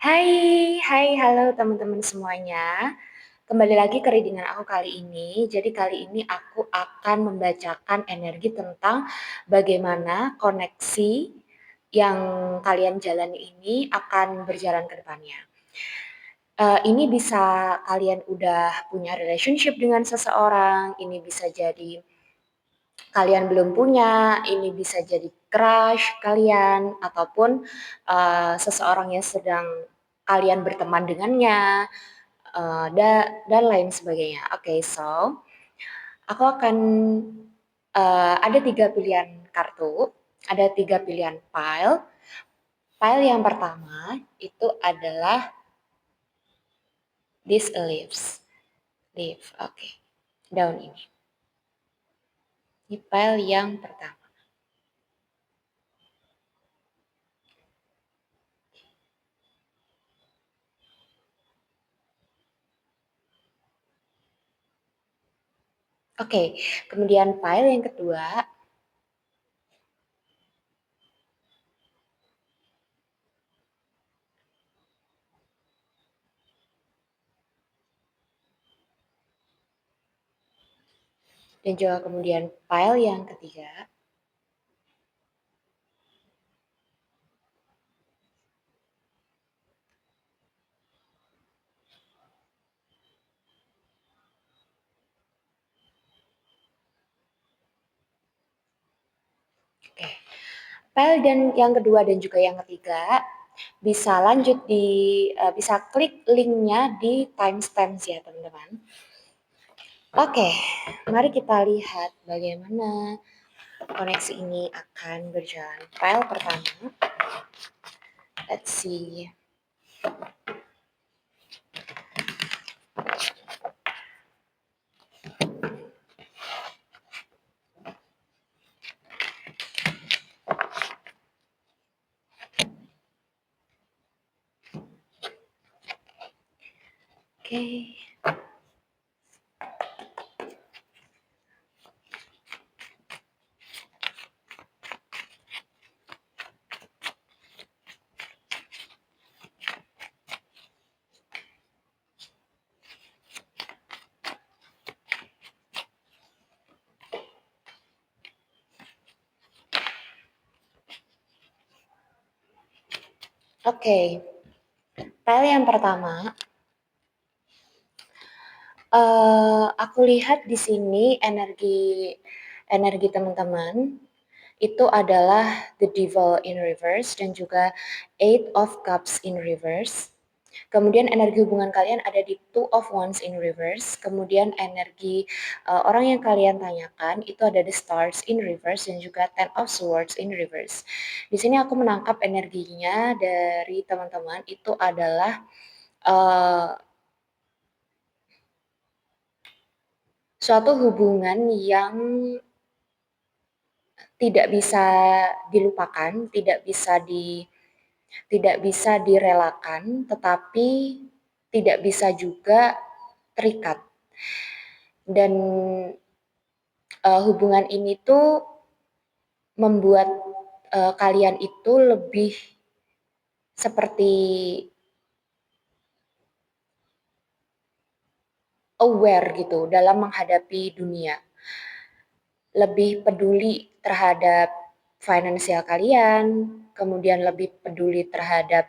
Hai, hai, halo teman-teman semuanya. Kembali lagi ke reading aku kali ini. Jadi kali ini aku akan membacakan energi tentang bagaimana koneksi yang kalian jalani ini akan berjalan ke depannya. Ini bisa kalian udah punya relationship dengan seseorang, ini bisa jadi kalian belum punya, ini bisa jadi crush kalian ataupun seseorang yang sedang kalian berteman dengannya, dan lain sebagainya. Oke, so aku akan ada 3 pilihan kartu, ada 3 pilihan pile. Pile yang pertama itu adalah this leaves, leaf, oke, daun ini. Ini pile yang pertama. Oke, kemudian pile yang kedua. Dan juga kemudian pile yang ketiga. Oke, pile dan yang kedua dan juga yang ketiga bisa lanjut bisa klik linknya di timestamps ya teman-teman. Oke, mari kita lihat bagaimana koneksi ini akan berjalan. Pile pertama, let's see. Oke. Oke, pile yang pertama, aku lihat di sini energi teman-teman itu adalah the devil in reverse dan juga eight of cups in reverse. Kemudian energi hubungan kalian ada di two of wands in reverse. Kemudian energi orang yang kalian tanyakan itu ada the stars in reverse dan juga ten of swords in reverse. Di sini aku menangkap energinya dari teman-teman itu adalah suatu hubungan yang tidak bisa dilupakan, tidak bisa direlakan, tetapi tidak bisa juga terikat. Dan hubungan ini tuh membuat kalian itu lebih seperti aware gitu dalam menghadapi dunia. Lebih peduli terhadap finansial kalian, kemudian lebih peduli terhadap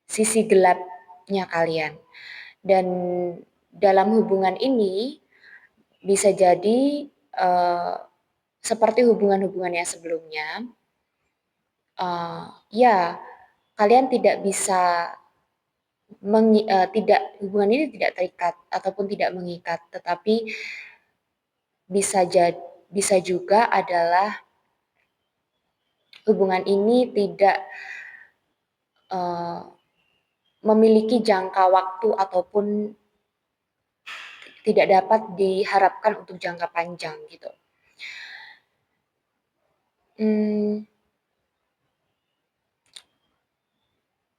sisi gelapnya kalian. Dan dalam hubungan ini bisa jadi seperti hubungan-hubungan yang sebelumnya, ya kalian tidak bisa hubungan ini tidak terikat ataupun tidak mengikat, tetapi bisa juga adalah hubungan ini tidak memiliki jangka waktu ataupun tidak dapat diharapkan untuk jangka panjang gitu.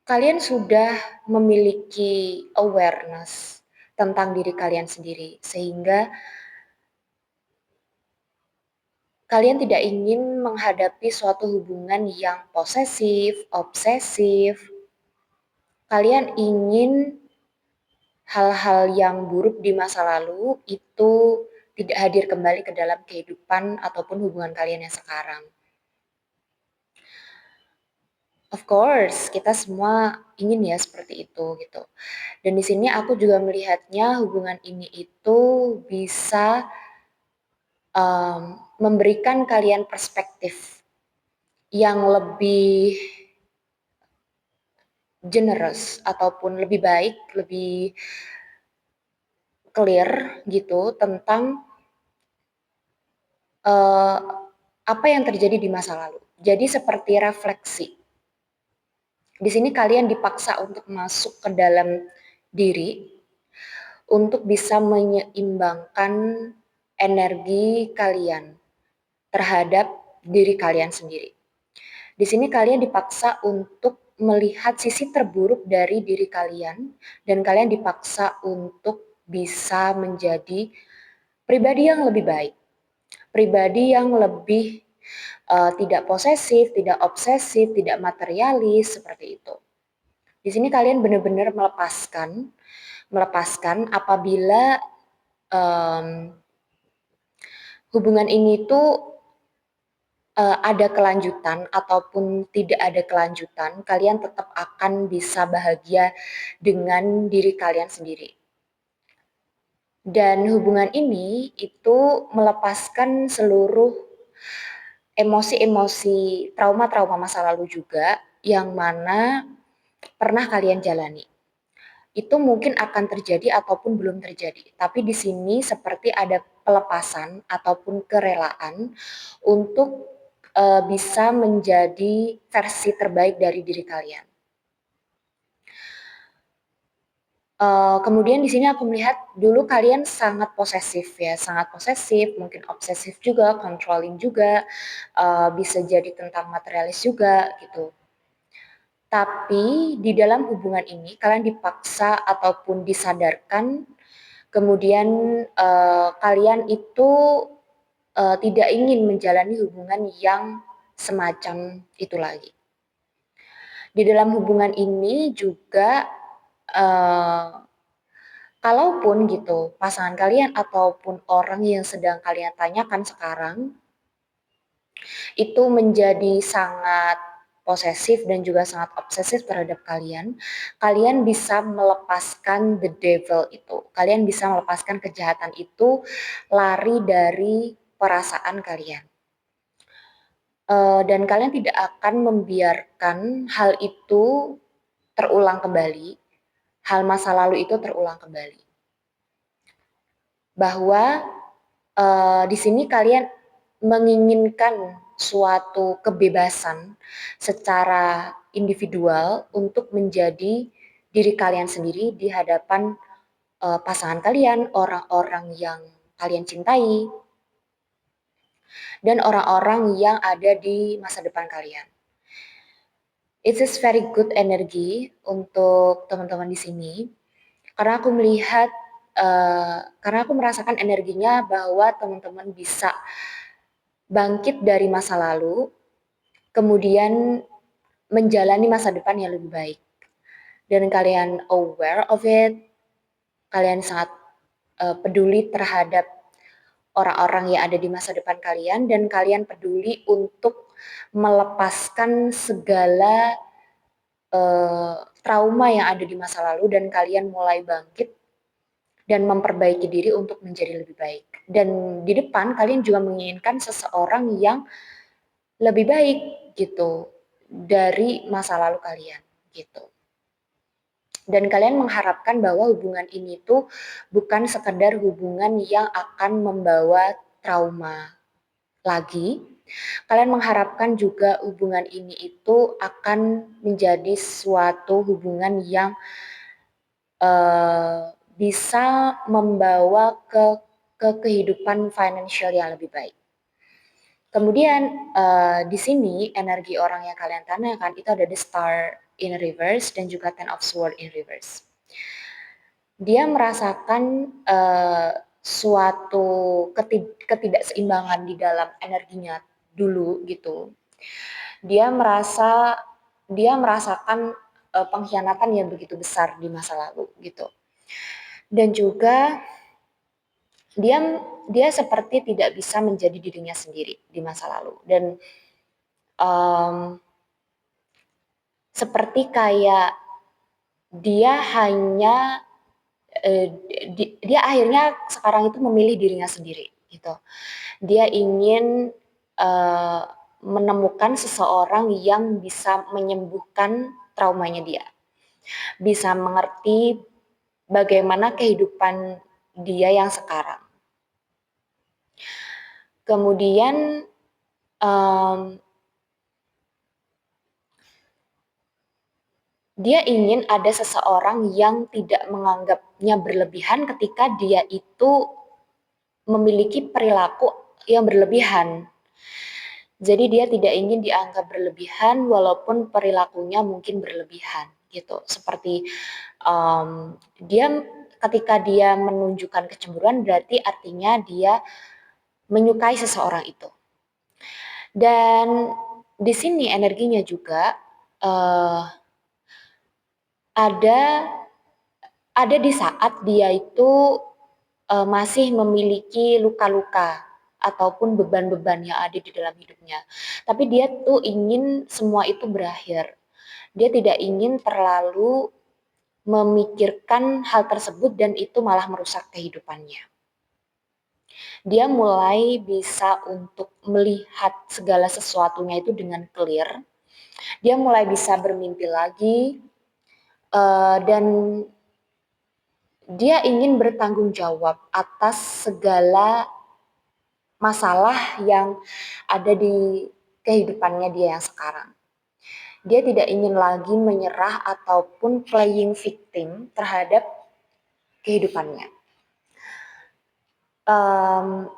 Kalian sudah memiliki awareness tentang diri kalian sendiri, sehingga kalian tidak ingin menghadapi suatu hubungan yang posesif, obsesif, kalian ingin hal-hal yang buruk di masa lalu itu tidak hadir kembali ke dalam kehidupan ataupun hubungan kalian yang sekarang. Of course, kita semua ingin ya seperti itu gitu. Dan di sini aku juga melihatnya hubungan ini itu bisa memberikan kalian perspektif yang lebih generous ataupun lebih baik, lebih clear gitu tentang uh, apa yang terjadi di masa lalu. Jadi seperti refleksi. Di sini kalian dipaksa untuk masuk ke dalam diri untuk bisa menyeimbangkan energi kalian terhadap diri kalian sendiri. Di sini kalian dipaksa untuk melihat sisi terburuk dari diri kalian dan kalian dipaksa untuk bisa menjadi pribadi yang lebih baik, pribadi yang lebih tidak posesif, tidak obsesif, tidak materialis seperti itu. Di sini kalian benar-benar melepaskan apabila hubungan ini tuh ada kelanjutan ataupun tidak ada kelanjutan, kalian tetap akan bisa bahagia dengan diri kalian sendiri. Dan hubungan ini itu melepaskan seluruh emosi-emosi, trauma-trauma masa lalu juga yang mana pernah kalian jalani. Itu mungkin akan terjadi ataupun belum terjadi. Tapi di sini seperti ada pelepasan ataupun kerelaan untuk bisa menjadi versi terbaik dari diri kalian. Kemudian di sini aku melihat dulu kalian sangat posesif ya, sangat posesif, mungkin obsesif juga, controlling juga, bisa jadi tentang materialis juga gitu. Tapi di dalam hubungan ini kalian dipaksa ataupun disadarkan, kemudian kalian itu tidak ingin menjalani hubungan yang semacam itu lagi. Di dalam hubungan ini juga kalaupun gitu pasangan kalian ataupun orang yang sedang kalian tanyakan sekarang itu menjadi sangat posesif dan juga sangat obsesif terhadap kalian, kalian bisa melepaskan the devil itu. Kalian bisa melepaskan kejahatan itu lari dari perasaan kalian. Dan kalian tidak akan membiarkan hal itu terulang kembali, hal masa lalu itu terulang kembali. Bahwa di sini kalian menginginkan suatu kebebasan secara individual untuk menjadi diri kalian sendiri di hadapan pasangan kalian, orang-orang yang kalian cintai, dan orang-orang yang ada di masa depan kalian. It is very good energy untuk teman-teman di sini, karena aku melihat, karena aku merasakan energinya bahwa teman-teman bisa bangkit dari masa lalu, kemudian menjalani masa depan yang lebih baik. Dan kalian aware of it, kalian sangat peduli terhadap orang-orang yang ada di masa depan kalian, dan kalian peduli untuk melepaskan segala trauma yang ada di masa lalu, dan kalian mulai bangkit dan memperbaiki diri untuk menjadi lebih baik. Dan di depan kalian juga menginginkan seseorang yang lebih baik gitu dari masa lalu kalian gitu. Dan kalian mengharapkan bahwa hubungan ini tuh bukan sekedar hubungan yang akan membawa trauma lagi. Kalian mengharapkan juga hubungan ini itu akan menjadi suatu hubungan yang bisa membawa ke kehidupan financial yang lebih baik. Kemudian di sini energi orang yang kalian tanyakan itu ada the Star in reverse dan juga Ten of Swords in reverse. Dia merasakan suatu ketidakseimbangan di dalam energinya dulu gitu. Dia merasakan pengkhianatan yang begitu besar di masa lalu gitu. Dan juga dia dia seperti tidak bisa menjadi dirinya sendiri di masa lalu dan um, seperti kayak dia hanya dia akhirnya sekarang itu memilih dirinya sendiri gitu. Dia ingin uh, menemukan seseorang yang bisa menyembuhkan traumanya dia, bisa mengerti bagaimana kehidupan dia yang sekarang. Kemudian um, dia ingin ada seseorang yang tidak menganggapnya berlebihan ketika dia itu memiliki perilaku yang berlebihan. Jadi dia tidak ingin dianggap berlebihan walaupun perilakunya mungkin berlebihan gitu. Seperti dia ketika dia menunjukkan kecemburuan berarti artinya dia menyukai seseorang itu. Dan di sini energinya juga uh, ada ada di saat dia itu masih memiliki luka-luka ataupun beban-beban yang ada di dalam hidupnya. Tapi dia tuh ingin semua itu berakhir. Dia tidak ingin terlalu memikirkan hal tersebut dan itu malah merusak kehidupannya. Dia mulai bisa untuk melihat segala sesuatunya itu dengan clear. Dia mulai bisa bermimpi lagi dan dia ingin bertanggung jawab atas segala masalah yang ada di kehidupannya dia yang sekarang. Dia tidak ingin lagi menyerah ataupun playing victim terhadap kehidupannya. Um,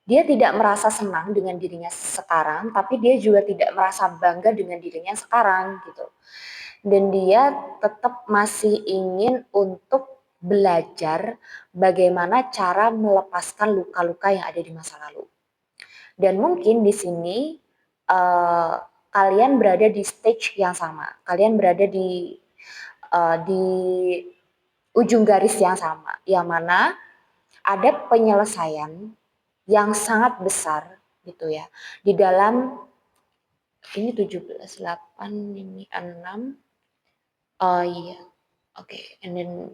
dia tidak merasa senang dengan dirinya sekarang, tapi dia juga tidak merasa bangga dengan dirinya sekarang gitu. Dan dia tetap masih ingin untuk belajar bagaimana cara melepaskan luka-luka yang ada di masa lalu. Dan mungkin di sini uh, kalian berada di stage yang sama, kalian berada di ujung garis yang sama, yang mana ada penyelesaian yang sangat besar gitu ya di dalam ini 17 8 ini 6 oh iya oke okay. And then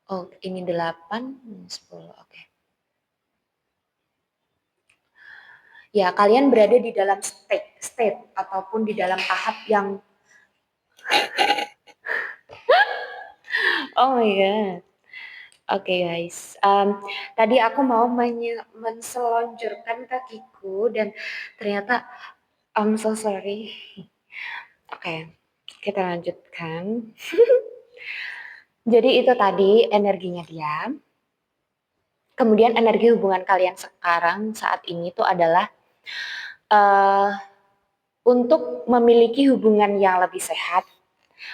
oh ini 8 10 oke okay. Ya kalian berada di dalam state ataupun di dalam tahap yang oh my god. Oke okay, guys, tadi aku mau menselonjorkan kakiku dan ternyata I'm so sorry. Oke, okay, kita lanjutkan. Jadi itu tadi energinya dia. Kemudian energi hubungan kalian sekarang saat ini itu adalah uh, untuk memiliki hubungan yang lebih sehat,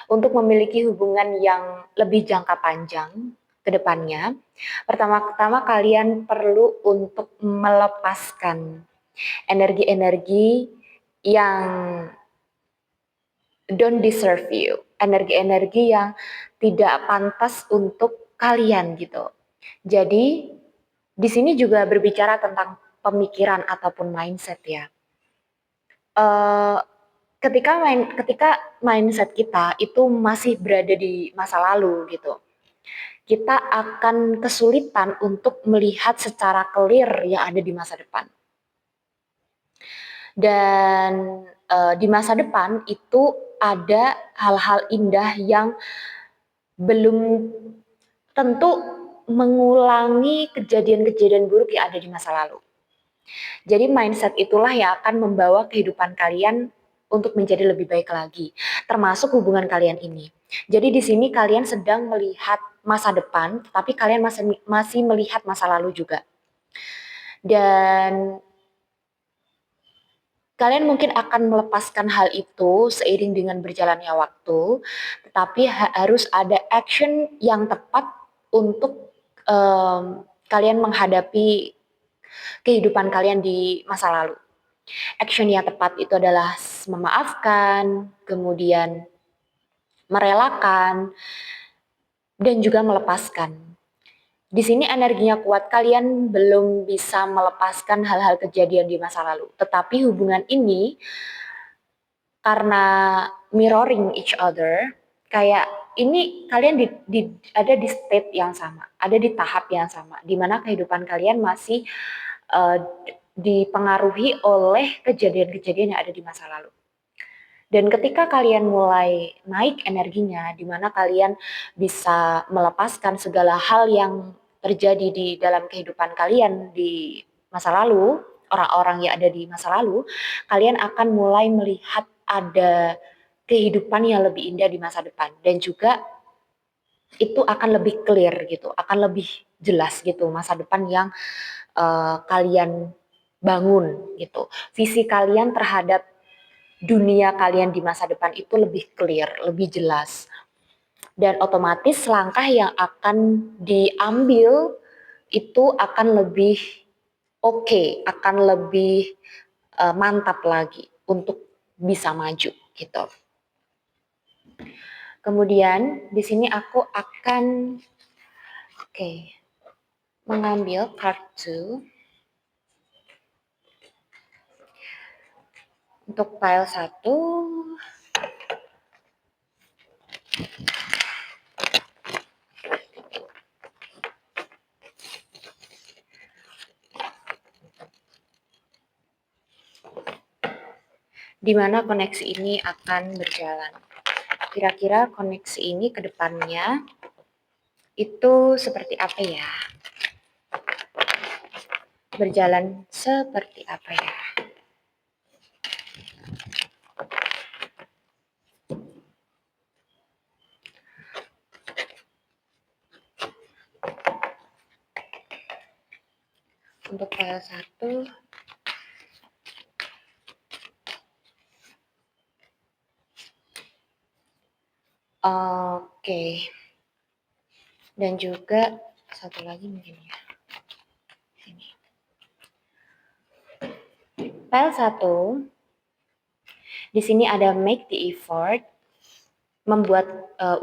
untuk memiliki hubungan yang lebih jangka panjang ke depannya. Pertama-tama kalian perlu untuk melepaskan energi-energi yang don't deserve you, energi-energi yang tidak pantas untuk kalian gitu. Jadi di sini juga berbicara tentang pemikiran ataupun mindset ya. Uh, ketika mindset kita itu masih berada di masa lalu gitu, kita akan kesulitan untuk melihat secara clear yang ada di masa depan. Dan di masa depan itu ada hal-hal indah yang belum tentu mengulangi kejadian-kejadian buruk yang ada di masa lalu. Jadi mindset itulah yang akan membawa kehidupan kalian untuk menjadi lebih baik lagi, termasuk hubungan kalian ini. Jadi di sini kalian sedang melihat masa depan, tapi kalian masih melihat masa lalu juga. Dan kalian mungkin akan melepaskan hal itu seiring dengan berjalannya waktu, tetapi harus ada action yang tepat untuk kalian menghadapi kehidupan kalian di masa lalu. Action yang tepat itu adalah memaafkan, kemudian merelakan, dan juga melepaskan. Di sini energinya kuat, kalian belum bisa melepaskan hal-hal kejadian di masa lalu. Tetapi hubungan ini karena mirroring each other, kayak ini kalian ada di state yang sama, ada di tahap yang sama, di mana kehidupan kalian masih uh, dipengaruhi oleh kejadian-kejadian yang ada di masa lalu. Dan ketika kalian mulai naik energinya, di mana kalian bisa melepaskan segala hal yang terjadi di dalam kehidupan kalian di masa lalu, orang-orang yang ada di masa lalu, kalian akan mulai melihat ada kehidupan yang lebih indah di masa depan. Dan juga itu akan lebih clear gitu, akan lebih jelas gitu masa depan yang kalian bangun gitu. Visi kalian terhadap dunia kalian di masa depan itu lebih clear, lebih jelas. Dan otomatis langkah yang akan diambil itu akan lebih oke, akan lebih mantap lagi untuk bisa maju gitu. Kemudian di sini aku akan mengambil kartu untuk file 1. Di mana koneksi ini akan berjalan. Kira-kira koneksi ini ke depannya itu seperti apa ya? Berjalan seperti apa ya? Untuk file 1, oke. Dan juga satu lagi mungkin ya. Ini. File 1, di sini ada make the effort, membuat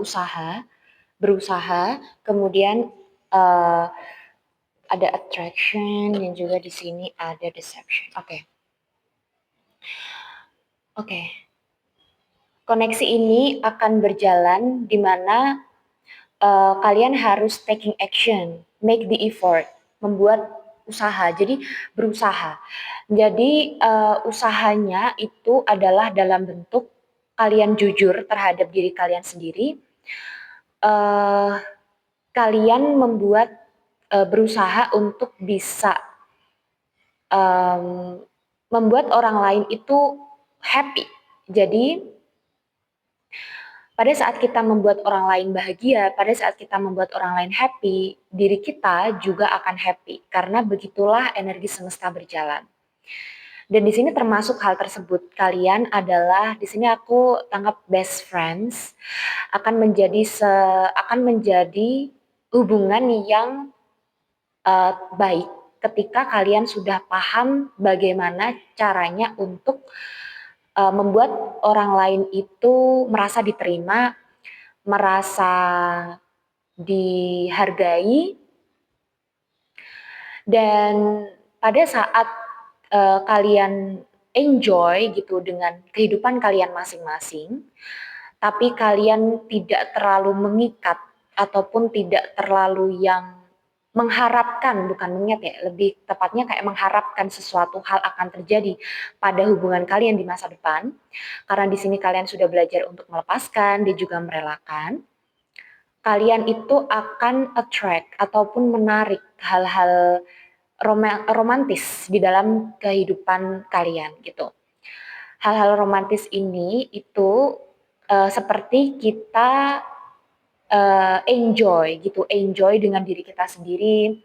usaha, berusaha, kemudian ada attraction, dan juga di sini ada deception. Oke. Koneksi ini akan berjalan di mana kalian harus taking action, make the effort, membuat usaha. Jadi berusaha. Jadi usahanya itu adalah dalam bentuk kalian jujur terhadap diri kalian sendiri. Kalian membuat berusaha untuk bisa membuat orang lain itu happy. Jadi pada saat kita membuat orang lain bahagia, pada saat kita membuat orang lain happy, diri kita juga akan happy. Karena begitulah energi semesta berjalan. Dan di sini termasuk hal tersebut. Kalian adalah, di sini aku tangkap best friends, akan menjadi hubungan yang baik ketika kalian sudah paham bagaimana caranya untuk membuat orang lain itu merasa diterima, merasa dihargai, dan pada saat kalian enjoy gitu dengan kehidupan kalian masing-masing, tapi kalian tidak terlalu mengikat ataupun tidak terlalu yang mengharapkan, bukan mengingat ya, lebih tepatnya kayak mengharapkan sesuatu hal akan terjadi pada hubungan kalian di masa depan, karena di sini kalian sudah belajar untuk melepaskan dan juga merelakan, kalian itu akan attract ataupun menarik hal-hal romantis di dalam kehidupan kalian gitu. Hal-hal romantis ini itu seperti kita enjoy gitu, enjoy dengan diri kita sendiri.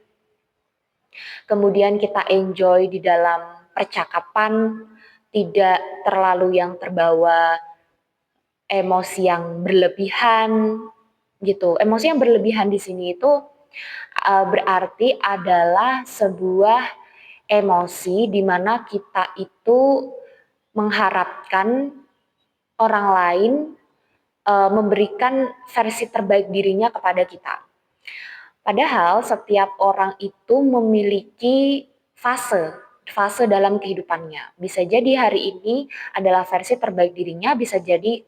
Kemudian kita enjoy di dalam percakapan, tidak terlalu yang terbawa emosi yang berlebihan gitu. Emosi yang berlebihan di sini itu berarti adalah sebuah emosi di mana kita itu mengharapkan orang lain memberikan versi terbaik dirinya kepada kita. Padahal setiap orang itu memiliki fase dalam kehidupannya. Bisa jadi hari ini adalah versi terbaik dirinya, bisa jadi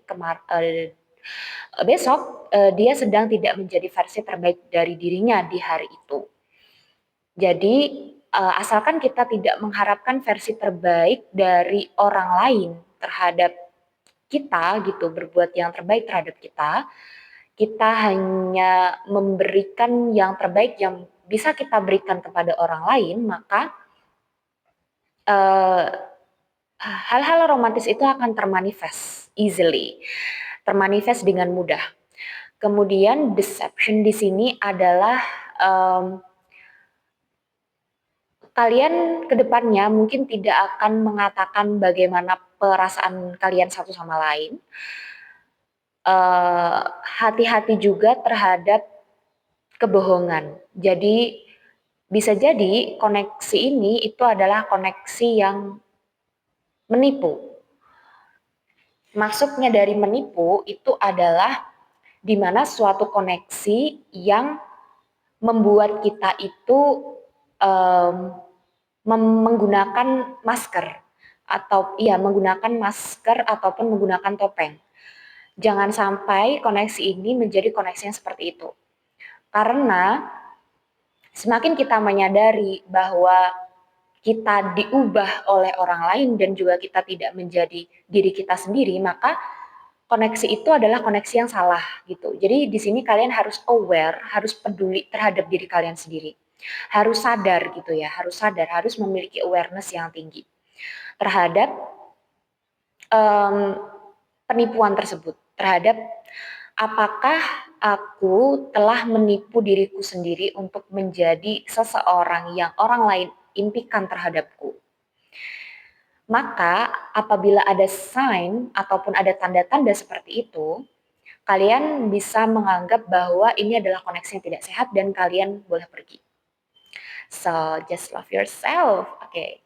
besok dia sedang tidak menjadi versi terbaik dari dirinya di hari itu. Jadi asalkan kita tidak mengharapkan versi terbaik dari orang lain terhadap kita gitu, berbuat yang terbaik terhadap kita hanya memberikan yang terbaik yang bisa kita berikan kepada orang lain, maka hal-hal romantis itu akan termanifest easily, termanifest dengan mudah. Kemudian deception di sini adalah kalian kedepannya mungkin tidak akan mengatakan bagaimana perasaan kalian satu sama lain. Hati-hati juga terhadap kebohongan. Jadi bisa jadi koneksi ini itu adalah koneksi yang menipu. Maksudnya dari menipu itu adalah di mana suatu koneksi yang membuat kita itu menggunakan masker ataupun menggunakan topeng. Jangan sampai koneksi ini menjadi koneksi yang seperti itu. Karena semakin kita menyadari bahwa kita diubah oleh orang lain dan juga kita tidak menjadi diri kita sendiri, maka koneksi itu adalah koneksi yang salah gitu. Jadi di sini kalian harus aware, harus peduli terhadap diri kalian sendiri. Harus sadar gitu ya, harus memiliki awareness yang tinggi terhadap penipuan tersebut, terhadap apakah aku telah menipu diriku sendiri untuk menjadi seseorang yang orang lain impikan terhadapku. Maka apabila ada sign ataupun ada tanda-tanda seperti itu, kalian bisa menganggap bahwa ini adalah koneksi yang tidak sehat dan kalian boleh pergi. So, just love yourself. Oke.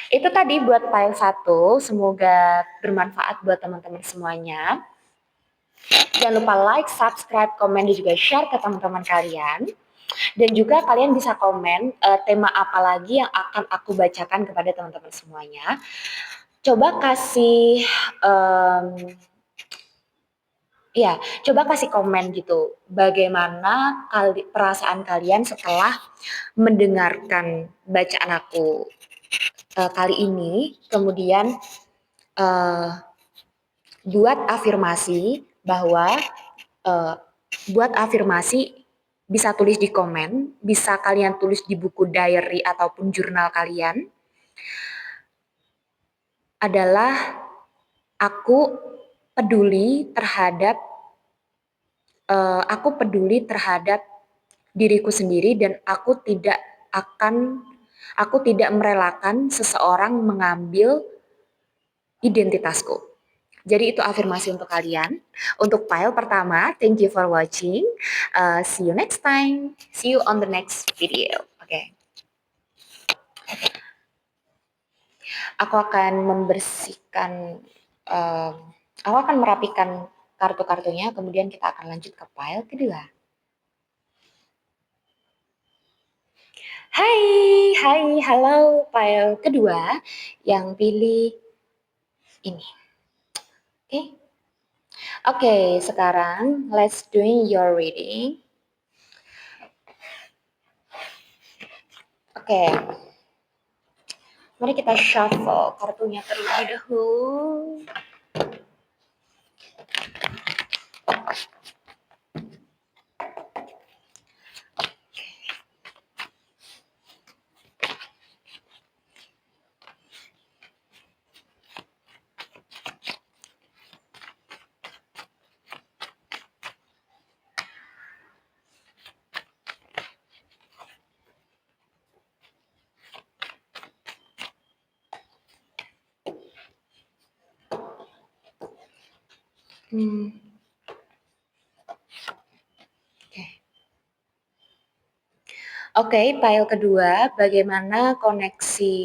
Itu tadi buat file 1, semoga bermanfaat buat teman-teman semuanya. Jangan lupa like, subscribe, komen, dan juga share ke teman-teman kalian. Dan juga kalian bisa komen tema apa lagi yang akan aku bacakan kepada teman-teman semuanya. Coba kasih coba kasih komen gitu. Bagaimana perasaan kalian setelah mendengarkan bacaan aku kali ini. Kemudian buat afirmasi bahwa buat afirmasi bisa tulis di komen, bisa kalian tulis di buku diary ataupun jurnal kalian. Adalah aku peduli terhadap diriku sendiri dan aku tidak merelakan seseorang mengambil identitasku. Jadi itu afirmasi untuk kalian. Untuk file pertama, thank you for watching. See you next time. See you on the next video. Oke. Aku akan aku akan merapikan kartu-kartunya, kemudian kita akan lanjut ke file kedua. Halo, file kedua yang pilih ini. Oke, sekarang let's doing your reading. Oke. Mari kita shuffle kartunya terlebih dahulu. Oke, file kedua, bagaimana koneksi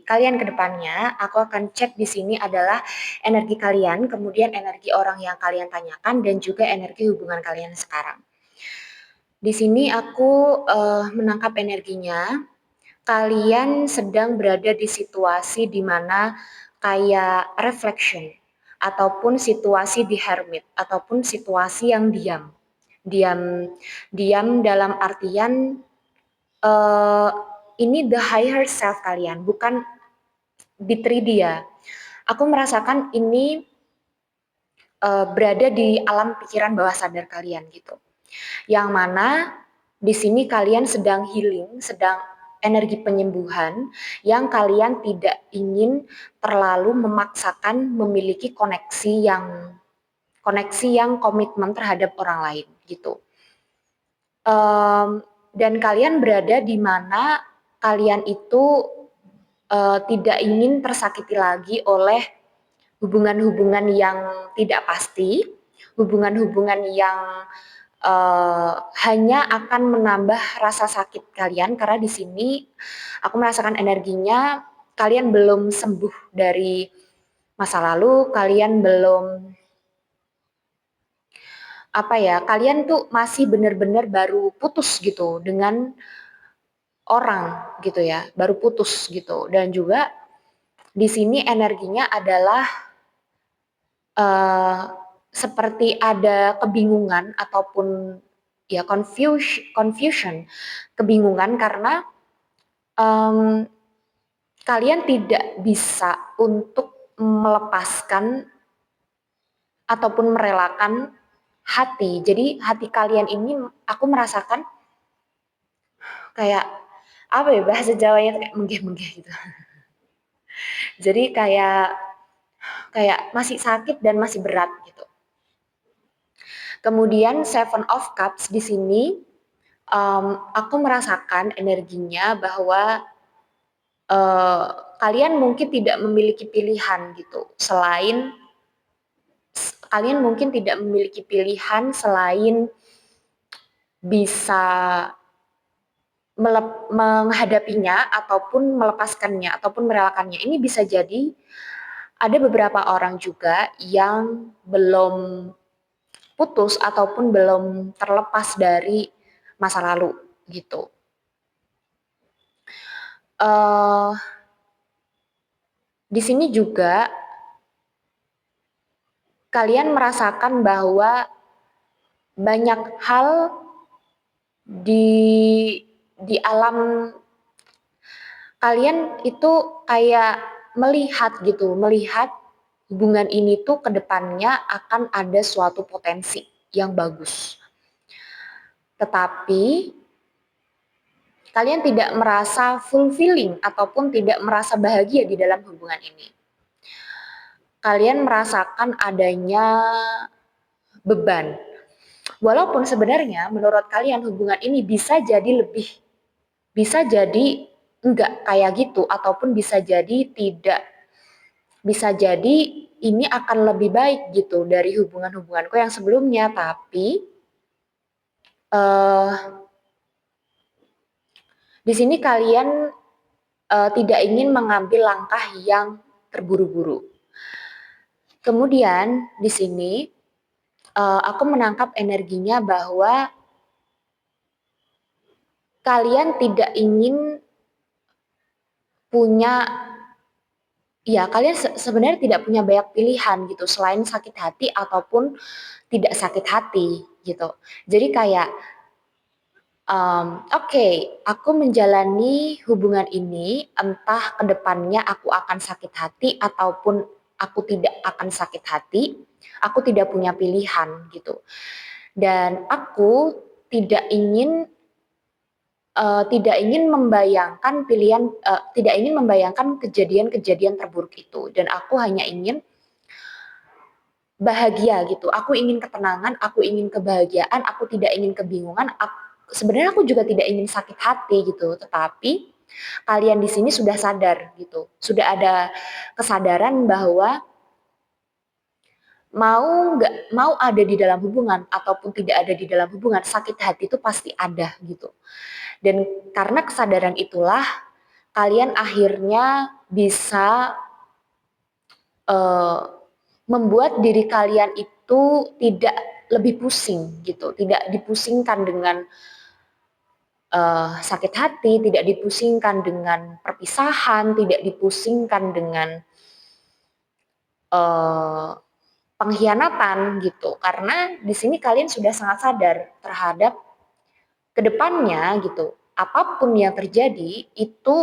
kalian ke depannya? Aku akan cek di sini adalah energi kalian, kemudian energi orang yang kalian tanyakan, dan juga energi hubungan kalian sekarang. Di sini aku menangkap energinya. Kalian sedang berada di situasi di mana kayak reflection, ataupun situasi di hermit, ataupun situasi yang diam. Diam, diam dalam artian uh, ini the higher self kalian, bukan di 3D ya. Aku merasakan ini berada di alam pikiran bawah sadar kalian gitu. Yang mana di sini kalian sedang healing, sedang energi penyembuhan yang kalian tidak ingin terlalu memaksakan memiliki koneksi yang komitmen terhadap orang lain gitu. Dan kalian berada di mana kalian itu tidak ingin tersakiti lagi oleh hubungan-hubungan yang tidak pasti, hubungan-hubungan yang hanya akan menambah rasa sakit kalian, karena di sini aku merasakan energinya kalian belum sembuh dari masa lalu, kalian belum kalian tuh masih benar-benar baru putus gitu dengan orang gitu ya, baru putus gitu. Dan juga di sini energinya adalah uh, seperti ada kebingungan ataupun ya confusion, kebingungan karena kalian tidak bisa untuk melepaskan ataupun merelakan hati. Jadi hati kalian ini aku merasakan kayak apa ya, bahasa Jawanya kayak menggeh-menggeh gitu. Jadi kayak masih sakit dan masih berat gitu. Kemudian Seven of Cups di sini aku merasakan energinya bahwa kalian mungkin tidak memiliki pilihan gitu selain bisa menghadapinya ataupun melepaskannya ataupun merelakannya. Ini bisa jadi ada beberapa orang juga yang belum putus ataupun belum terlepas dari masa lalu gitu. Di sini juga kalian merasakan bahwa banyak hal di alam kalian itu kayak melihat hubungan ini tuh ke depannya akan ada suatu potensi yang bagus. Tetapi kalian tidak merasa fulfilling ataupun tidak merasa bahagia di dalam hubungan ini. Kalian merasakan adanya beban. Walaupun sebenarnya menurut kalian hubungan ini bisa jadi enggak kayak gitu, ataupun bisa jadi tidak, bisa jadi ini akan lebih baik gitu dari hubungan-hubunganku yang sebelumnya, tapi di sini kalian tidak ingin mengambil langkah yang terburu-buru. Kemudian di sini aku menangkap energinya bahwa kalian tidak ingin punya, ya kalian sebenarnya tidak punya banyak pilihan gitu selain sakit hati ataupun tidak sakit hati gitu. Jadi kayak oke, aku menjalani hubungan ini, entah kedepannya aku akan sakit hati ataupun aku tidak akan sakit hati, aku tidak punya pilihan gitu. Dan aku tidak ingin tidak ingin membayangkan kejadian-kejadian terburuk itu, dan aku hanya ingin bahagia gitu. Aku ingin ketenangan, aku ingin kebahagiaan, aku tidak ingin kebingungan. Sebenarnya aku juga tidak ingin sakit hati gitu, tetapi kalian di sini sudah sadar gitu, sudah ada kesadaran bahwa nggak mau ada di dalam hubungan ataupun tidak ada di dalam hubungan, sakit hati itu pasti ada gitu. Dan karena kesadaran itulah kalian akhirnya bisa uh, membuat diri kalian itu tidak lebih pusing gitu, tidak dipusingkan dengan sakit hati, tidak dipusingkan dengan perpisahan, tidak dipusingkan dengan uh, pengkhianatan gitu. Karena di sini kalian sudah sangat sadar terhadap kedepannya gitu. Apapun yang terjadi itu,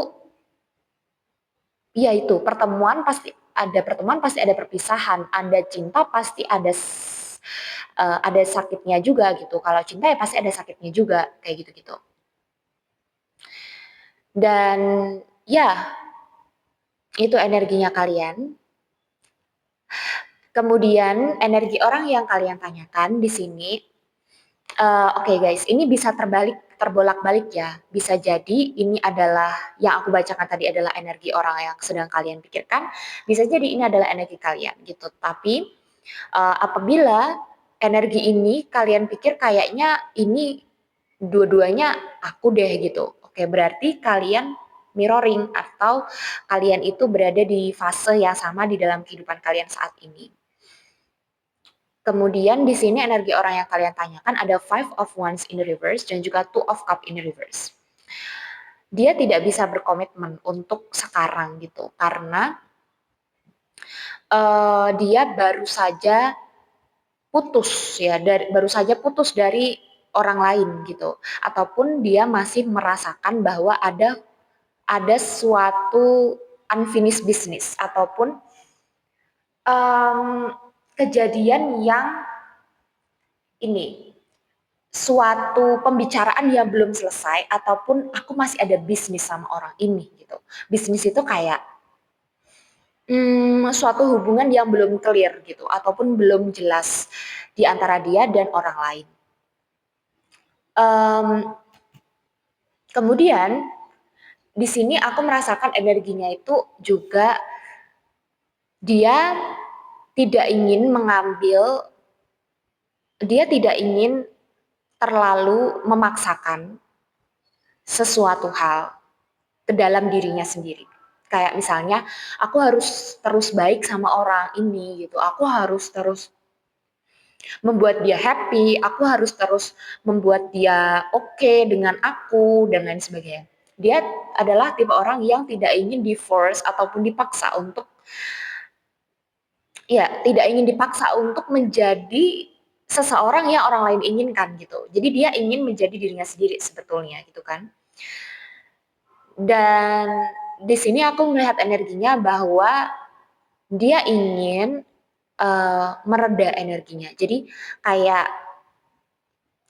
ya itu pertemuan, pasti ada perpisahan, ada cinta pasti ada sakitnya juga gitu. Kalau cinta ya pasti ada sakitnya juga kayak gitu-gitu. Dan ya itu energinya kalian. Kemudian energi orang yang kalian tanyakan di sini, oke guys, ini bisa terbolak-balik ya. Bisa jadi ini adalah yang aku bacakan tadi adalah energi orang yang sedang kalian pikirkan. Bisa jadi ini adalah energi kalian gitu. Tapi apabila energi ini kalian pikir kayaknya ini dua-duanya aku deh gitu. Oke, berarti kalian mirroring atau kalian itu berada di fase yang sama di dalam kehidupan kalian saat ini. Kemudian di sini energi orang yang kalian tanyakan ada Five of Wands in the reverse dan juga Two of Cup in the reverse. Dia tidak bisa berkomitmen untuk sekarang gitu karena dia baru saja putus dari orang lain gitu, ataupun dia masih merasakan bahwa ada suatu unfinished business ataupun um, kejadian yang ini suatu pembicaraan yang belum selesai ataupun aku masih ada bisnis sama orang ini gitu. Bisnis itu kayak suatu hubungan yang belum clear gitu ataupun belum jelas di antara dia dan orang lain. Um, Kemudian di sini aku merasakan energinya itu juga dia tidak ingin dia tidak ingin terlalu memaksakan sesuatu hal ke dalam dirinya sendiri. Kayak misalnya, aku harus terus baik sama orang ini gitu. Aku harus terus membuat dia happy, aku harus terus membuat dia oke dengan aku dan lain sebagainya. Dia adalah tipe orang yang tidak ingin di-force ataupun dipaksa untuk tidak ingin dipaksa untuk menjadi seseorang yang orang lain inginkan gitu. Jadi dia ingin menjadi dirinya sendiri sebetulnya gitu kan. Dan di sini aku melihat energinya bahwa dia ingin mereda energinya. Jadi kayak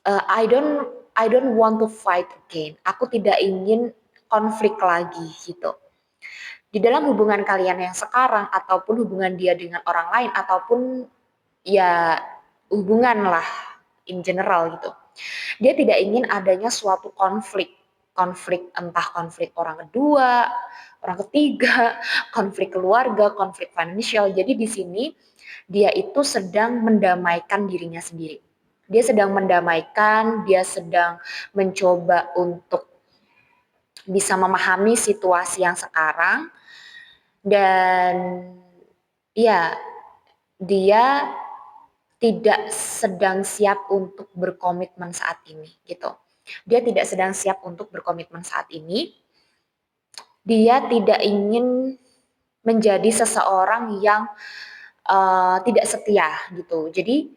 I don't want to fight again. Aku tidak ingin konflik lagi gitu. Di dalam hubungan kalian yang sekarang ataupun hubungan dia dengan orang lain ataupun ya hubungan lah in general gitu. Dia tidak ingin adanya suatu konflik entah konflik orang kedua, orang ketiga, konflik keluarga, konflik financial. Jadi di sini dia itu sedang mendamaikan dirinya sendiri. Dia sedang mendamaikan, dia sedang mencoba untuk bisa memahami situasi yang sekarang dan ya dia tidak sedang siap untuk berkomitmen saat ini gitu. Dia tidak sedang siap untuk berkomitmen saat ini. Dia tidak ingin menjadi seseorang yang tidak setia gitu. Jadi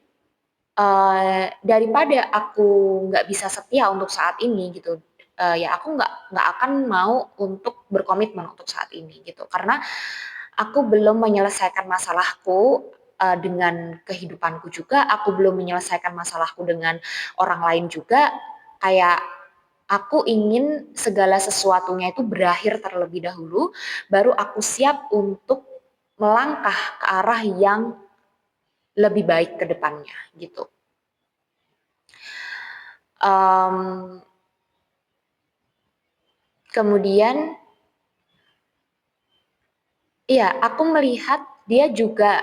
daripada aku nggak bisa setia untuk saat ini gitu, ya aku nggak akan mau untuk berkomitmen untuk saat ini gitu. Karena aku belum menyelesaikan masalahku dengan kehidupanku juga, aku belum menyelesaikan masalahku dengan orang lain juga, kayak aku ingin segala sesuatunya itu berakhir terlebih dahulu, baru aku siap untuk melangkah ke arah yang lebih baik ke depannya gitu. Um, Kemudian aku melihat dia juga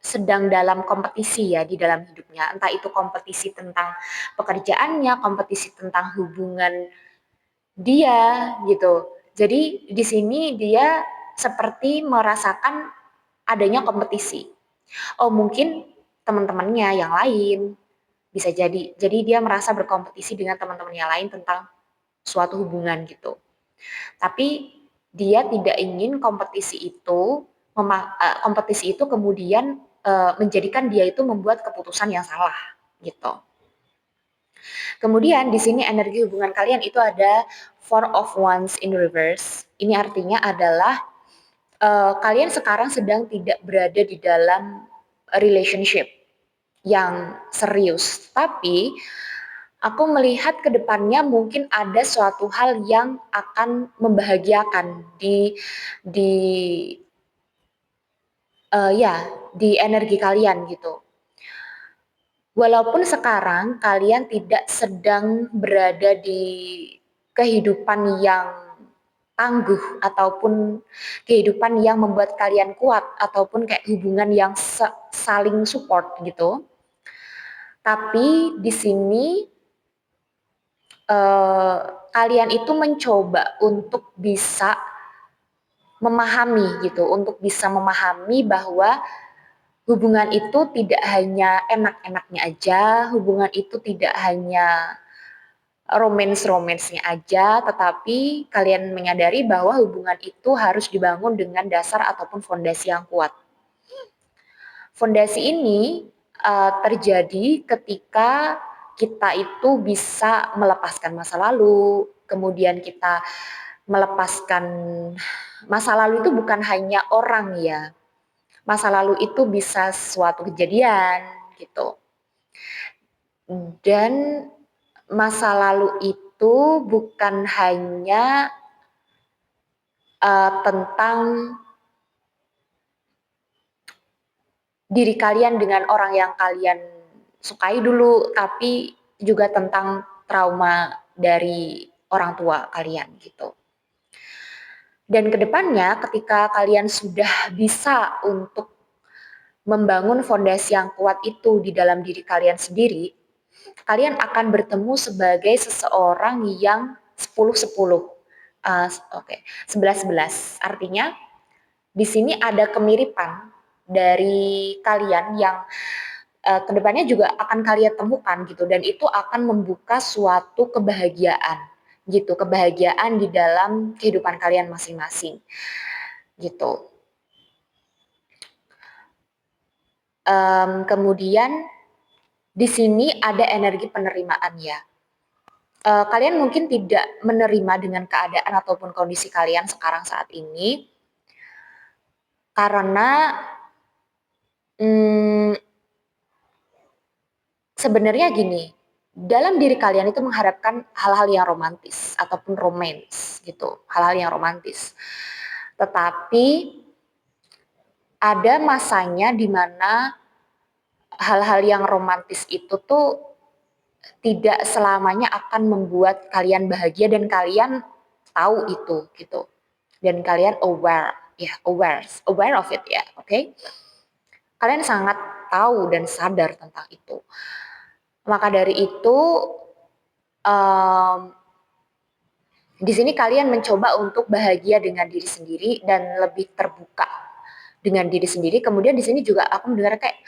sedang dalam kompetisi ya di dalam hidupnya. Entah itu kompetisi tentang pekerjaannya, kompetisi tentang hubungan dia gitu. Jadi di sini dia seperti merasakan adanya kompetisi. Oh mungkin teman-temannya yang lain bisa jadi. Jadi dia merasa berkompetisi dengan teman-temannya lain tentang suatu hubungan gitu. Tapi dia tidak ingin kompetisi itu kemudian menjadikan dia itu membuat keputusan yang salah gitu. Kemudian di sini energi hubungan kalian itu ada Four of Wands in reverse. Ini artinya adalah kalian sekarang sedang tidak berada di dalam relationship yang serius, tapi aku melihat ke depannya mungkin ada suatu hal yang akan membahagiakan di ya di energi kalian gitu. Walaupun sekarang kalian tidak sedang berada di kehidupan yang tangguh ataupun kehidupan yang membuat kalian kuat ataupun kayak hubungan yang saling support gitu. Tapi di sini kalian itu mencoba untuk bisa memahami gitu, untuk bisa memahami bahwa hubungan itu tidak hanya enak-enaknya aja, hubungan itu tidak hanya romance-romansnya aja, tetapi kalian menyadari bahwa hubungan itu harus dibangun dengan dasar ataupun fondasi yang kuat. Fondasi ini terjadi ketika kita itu bisa melepaskan masa lalu, kemudian kita melepaskan masa lalu itu bukan hanya orang ya, masa lalu itu bisa suatu kejadian gitu. Dan masa lalu itu bukan hanya tentang diri kalian dengan orang yang kalian sukai dulu, tapi juga tentang trauma dari orang tua kalian gitu. Dan kedepannya ketika kalian sudah bisa untuk membangun fondasi yang kuat itu di dalam diri kalian sendiri, kalian akan bertemu sebagai seseorang yang 10-10. Oke, 11-11. Artinya di sini ada kemiripan dari kalian yang kedepannya juga akan kalian temukan gitu, dan itu akan membuka suatu kebahagiaan gitu, kebahagiaan di dalam kehidupan kalian masing-masing gitu. Kemudian di sini ada energi penerimaan ya. Kalian mungkin tidak menerima dengan keadaan ataupun kondisi kalian sekarang saat ini karena sebenarnya gini, dalam diri kalian itu mengharapkan hal-hal yang romantis ataupun romance gitu, hal-hal yang romantis. Tetapi ada masanya di mana hal-hal yang romantis itu tuh tidak selamanya akan membuat kalian bahagia dan kalian tahu itu gitu. Dan kalian aware of it ya, oke? Kalian sangat tahu dan sadar tentang itu. Maka dari itu di sini kalian mencoba untuk bahagia dengan diri sendiri dan lebih terbuka dengan diri sendiri. Kemudian di sini juga aku mendengar kayak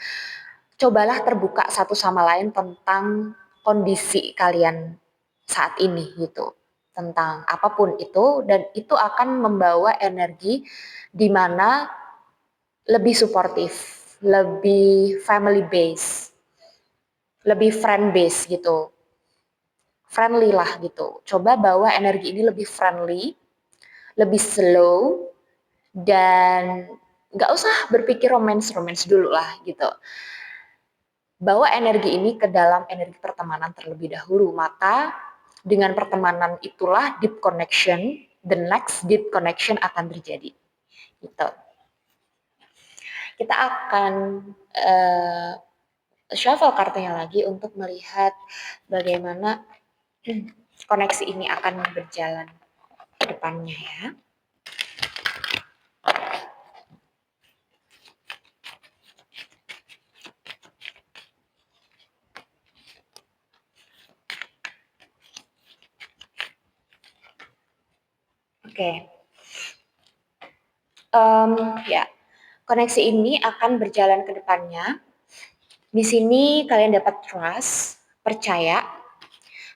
cobalah terbuka satu sama lain tentang kondisi kalian saat ini gitu, tentang apapun itu, dan itu akan membawa energi di mana lebih suportif, lebih family base, lebih friend base gitu, friendly lah gitu. Coba bawa energi ini lebih friendly, lebih slow, dan nggak usah berpikir romance dulu lah gitu. Bawa energi ini ke dalam energi pertemanan terlebih dahulu, maka dengan pertemanan itulah deep connection, the next deep connection akan terjadi. Gitu. Kita akan shuffle kartunya lagi untuk melihat bagaimana koneksi ini akan berjalan ke depannya ya. Oke. Ya, koneksi ini akan berjalan ke depannya. Di sini kalian dapat trust, percaya,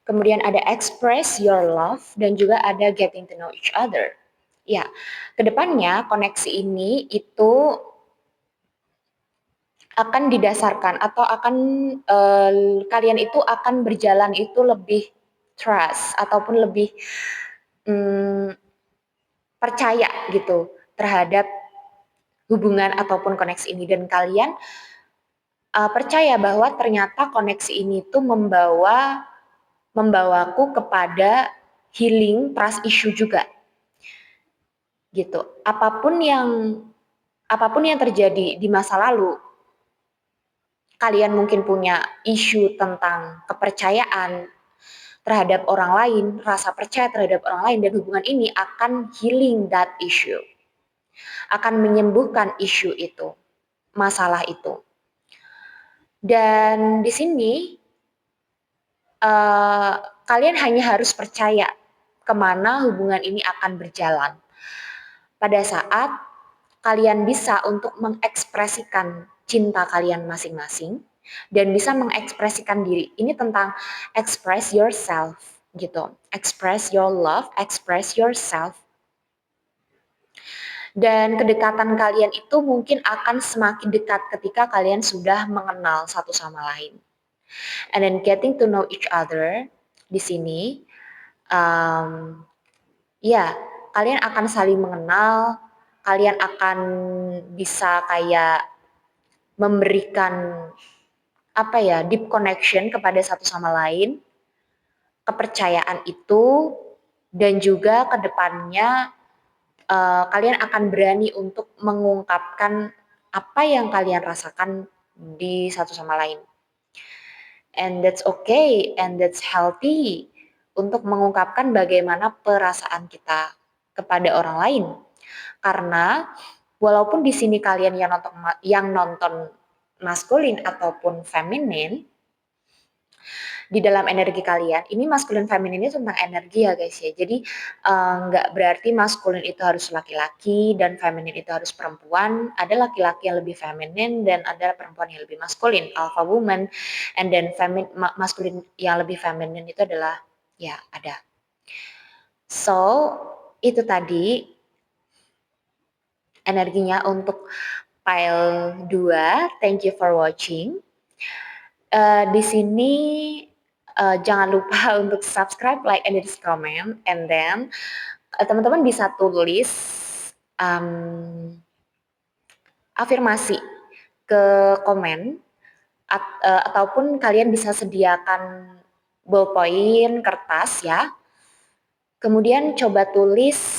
kemudian ada express your love, dan juga ada getting to know each other. Ya, kedepannya koneksi ini itu akan didasarkan atau akan kalian itu akan berjalan itu lebih trust ataupun lebih percaya gitu terhadap hubungan ataupun koneksi ini, dan kalian percaya bahwa ternyata koneksi ini tuh membawaku kepada healing trust issue juga gitu. Apapun yang terjadi di masa lalu, kalian mungkin punya isu tentang kepercayaan terhadap orang lain, rasa percaya terhadap orang lain, dan hubungan ini akan healing that issue, akan menyembuhkan isu itu, masalah itu. Dan di sini kalian hanya harus percaya kemana hubungan ini akan berjalan. Pada saat kalian bisa untuk mengekspresikan cinta kalian masing-masing dan bisa mengekspresikan diri. Ini tentang express yourself gitu. Express your love, express yourself. Dan kedekatan kalian itu mungkin akan semakin dekat ketika kalian sudah mengenal satu sama lain. And then getting to know each other di sini, ya kalian akan saling mengenal, kalian akan bisa kayak memberikan apa ya, deep connection kepada satu sama lain, kepercayaan itu, dan juga kedepannya kalian akan berani untuk mengungkapkan apa yang kalian rasakan di satu sama lain. And that's okay, and that's healthy untuk mengungkapkan bagaimana perasaan kita kepada orang lain. Karena walaupun di sini kalian yang nonton maskulin ataupun feminin, di dalam energi kalian, ini maskulin feminin ini tentang energi ya guys ya. Jadi nggak berarti maskulin itu harus laki-laki dan feminin itu harus perempuan. Ada laki-laki yang lebih feminin dan ada perempuan yang lebih maskulin, alpha woman, and then maskulin yang lebih feminin itu adalah ya ada. So itu tadi energinya untuk pile 2. Thank you for watching. Di sini jangan lupa untuk subscribe, like, and comment, and then teman-teman bisa tulis afirmasi ke komen ataupun kalian bisa sediakan ballpoint, kertas ya. Kemudian coba tulis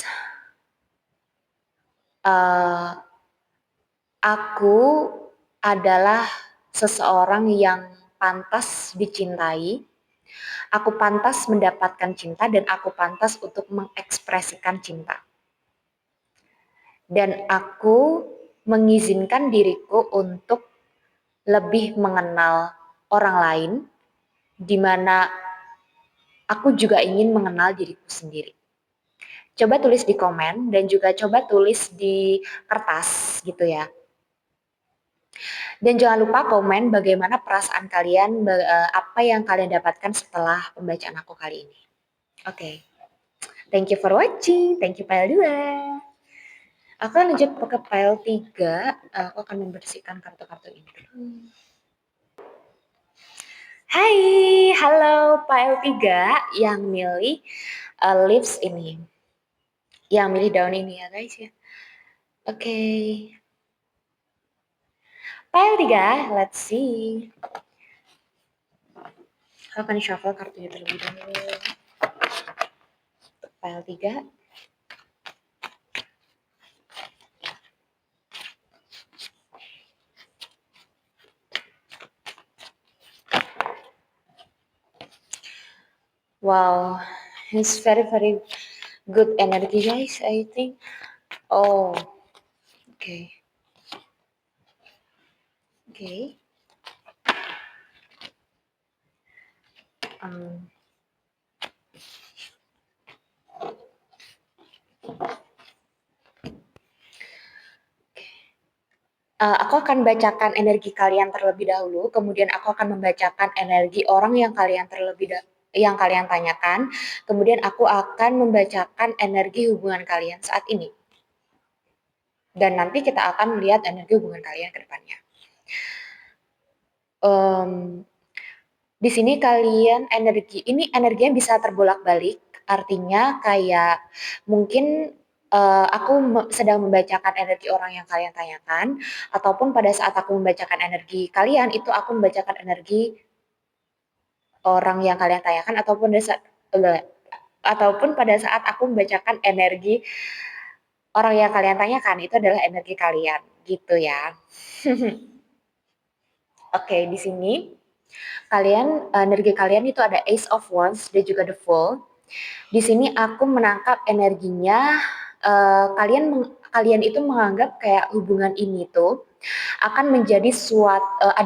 aku adalah seseorang yang pantas dicintai. Aku pantas mendapatkan cinta dan aku pantas untuk mengekspresikan cinta. Dan aku mengizinkan diriku untuk lebih mengenal orang lain, di mana aku juga ingin mengenal diriku sendiri. Coba tulis di komen dan juga coba tulis di kertas gitu ya. Dan jangan lupa komen bagaimana perasaan kalian, apa yang kalian dapatkan setelah pembacaan aku kali ini. Oke. Thank you for watching. Thank you pile 2. Aku akan lanjut ke pile 3. Aku akan membersihkan kartu-kartu ini. Hai, halo pile 3 yang milih leaves ini. Yang milih daun ini ya guys ya. Oke. Pile 3, let's see. Aku akan shuffle kartunya terlebih dahulu. Pile 3. Wow, it's very good energy guys, I think. Oh, okay. Okay. Aku akan bacakan energi kalian terlebih dahulu, kemudian aku akan membacakan energi orang yang kalian tanyakan, kemudian aku akan membacakan energi hubungan kalian saat ini. Dan nanti kita akan melihat energi hubungan kalian ke depannya. Di sini kalian energinya bisa terbolak-balik, artinya kayak mungkin aku sedang membacakan energi orang yang kalian tanyakan, ataupun pada saat aku membacakan energi kalian, itu aku membacakan energi orang yang kalian tanyakan, ataupun pada saat aku membacakan energi orang yang kalian tanyakan, itu adalah energi kalian, gitu ya. Oke, di sini energi kalian itu ada Ace of Wands dan juga The Fool. Di sini aku menangkap energinya kalian itu menganggap kayak hubungan ini tuh akan menjadi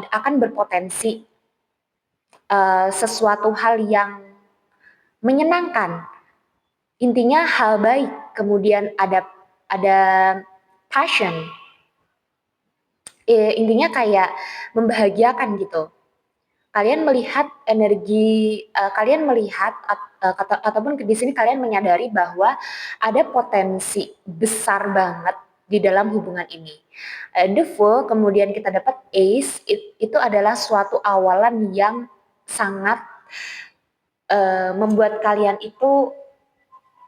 akan berpotensi sesuatu hal yang menyenangkan. Intinya hal baik, kemudian ada passion. Intinya kayak membahagiakan gitu. Kalian melihat ataupun di sini kalian menyadari bahwa ada potensi besar banget di dalam hubungan ini. The Fool, kemudian kita dapat Ace, itu adalah suatu awalan yang sangat membuat kalian itu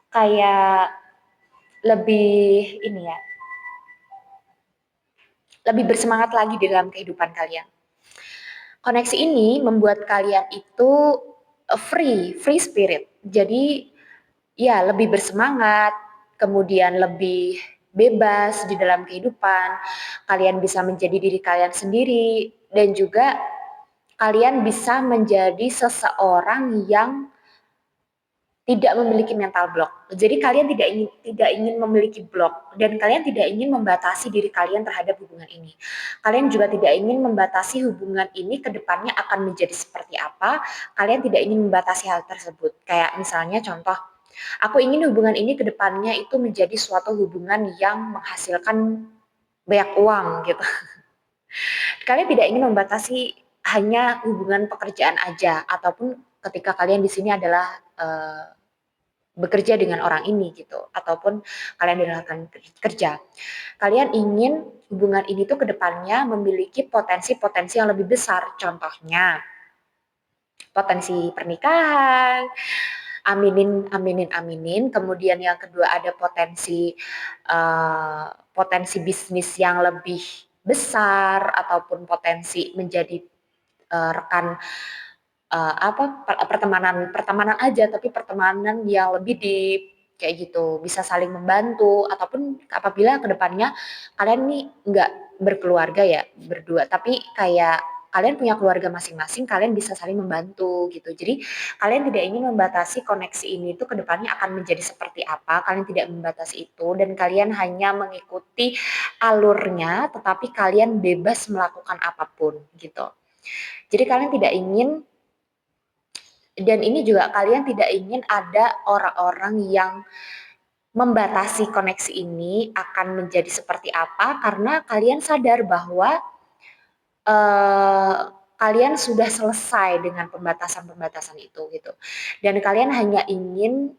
kayak lebih ini ya, lebih bersemangat lagi di dalam kehidupan kalian. Koneksi ini membuat kalian itu free spirit. Jadi ya lebih bersemangat, kemudian lebih bebas di dalam kehidupan. Kalian bisa menjadi diri kalian sendiri dan juga kalian bisa menjadi seseorang yang tidak memiliki mental block. Jadi kalian tidak ingin memiliki blok dan kalian tidak ingin membatasi diri kalian terhadap hubungan ini. Kalian juga tidak ingin membatasi hubungan ini ke depannya akan menjadi seperti apa. Kalian tidak ingin membatasi hal tersebut. Kayak misalnya contoh, aku ingin hubungan ini ke depannya itu menjadi suatu hubungan yang menghasilkan banyak uang gitu. Kalian tidak ingin membatasi hanya hubungan pekerjaan aja ataupun ketika kalian di sini adalah bekerja dengan orang ini gitu ataupun kalian dilakukan kerja. Kalian ingin hubungan ini tuh kedepannya memiliki potensi-potensi yang lebih besar. Contohnya potensi pernikahan, aminin aminin aminin. Kemudian yang kedua ada potensi bisnis yang lebih besar ataupun potensi menjadi rekan pertemanan aja, tapi pertemanan yang lebih di kayak gitu, bisa saling membantu ataupun apabila kedepannya kalian nih nggak berkeluarga ya berdua, tapi kayak kalian punya keluarga masing-masing, kalian bisa saling membantu gitu. Jadi kalian tidak ingin membatasi koneksi ini tuh kedepannya akan menjadi seperti apa, kalian tidak membatasi itu dan kalian hanya mengikuti alurnya, tetapi kalian bebas melakukan apapun gitu. Jadi kalian tidak ingin dan ini juga kalian tidak ingin ada orang-orang yang membatasi koneksi ini akan menjadi seperti apa karena kalian sadar bahwa uh, kalian sudah selesai dengan pembatasan-pembatasan itu gitu. Dan kalian hanya ingin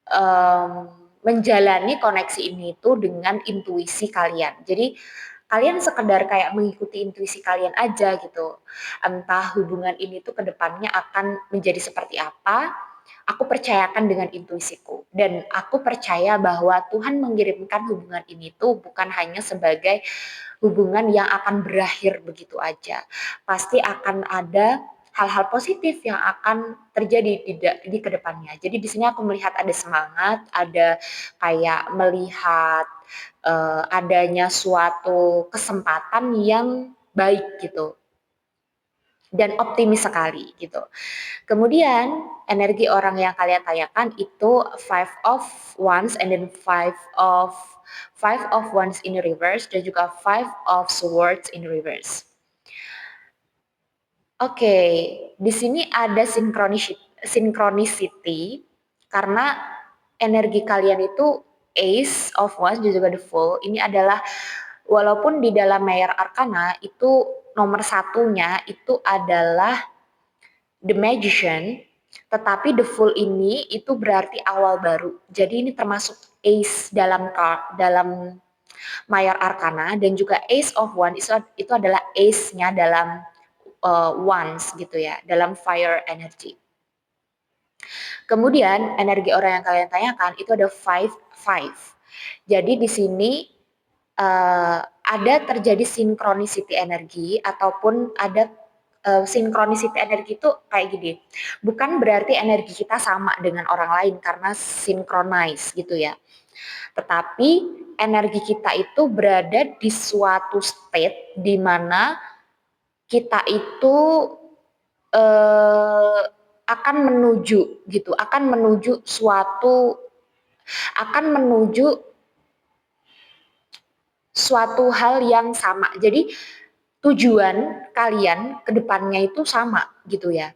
um, menjalani koneksi ini tuh dengan intuisi kalian. Jadi kalian sekedar kayak mengikuti intuisi kalian aja gitu. Entah hubungan ini tuh kedepannya akan menjadi seperti apa, aku percayakan dengan intuisiku. Dan aku percaya bahwa Tuhan mengirimkan hubungan ini tuh bukan hanya sebagai hubungan yang akan berakhir begitu aja. Pasti akan ada hal-hal positif yang akan terjadi di kedepannya. Jadi di sini aku melihat ada semangat, ada kayak melihat adanya suatu kesempatan yang baik gitu dan optimis sekali gitu. Kemudian energi orang yang kalian tanyakan itu Five of Wands and then Five of Wands in reverse dan juga Five of Swords in reverse. Oke, di sini ada synchronicity karena energi kalian itu Ace of Wands dan juga The Fool ini adalah, walaupun di dalam Major Arcana itu nomor satunya itu adalah The Magician, tetapi The Fool ini itu berarti awal baru. Jadi ini termasuk Ace dalam Major Arcana, dan juga Ace of Wands itu adalah Ace-nya dalam Wands gitu ya, dalam Fire Energy. Kemudian energi orang yang kalian tanyakan itu ada 5-5. Jadi di sini ada terjadi synchronicity energi, ataupun ada synchronicity energi itu kayak gini. Bukan berarti energi kita sama dengan orang lain karena synchronize gitu ya. Tetapi energi kita itu berada di suatu state di mana kita itu akan menuju gitu, akan menuju suatu hal yang sama. Jadi tujuan kalian ke depannya itu sama gitu ya.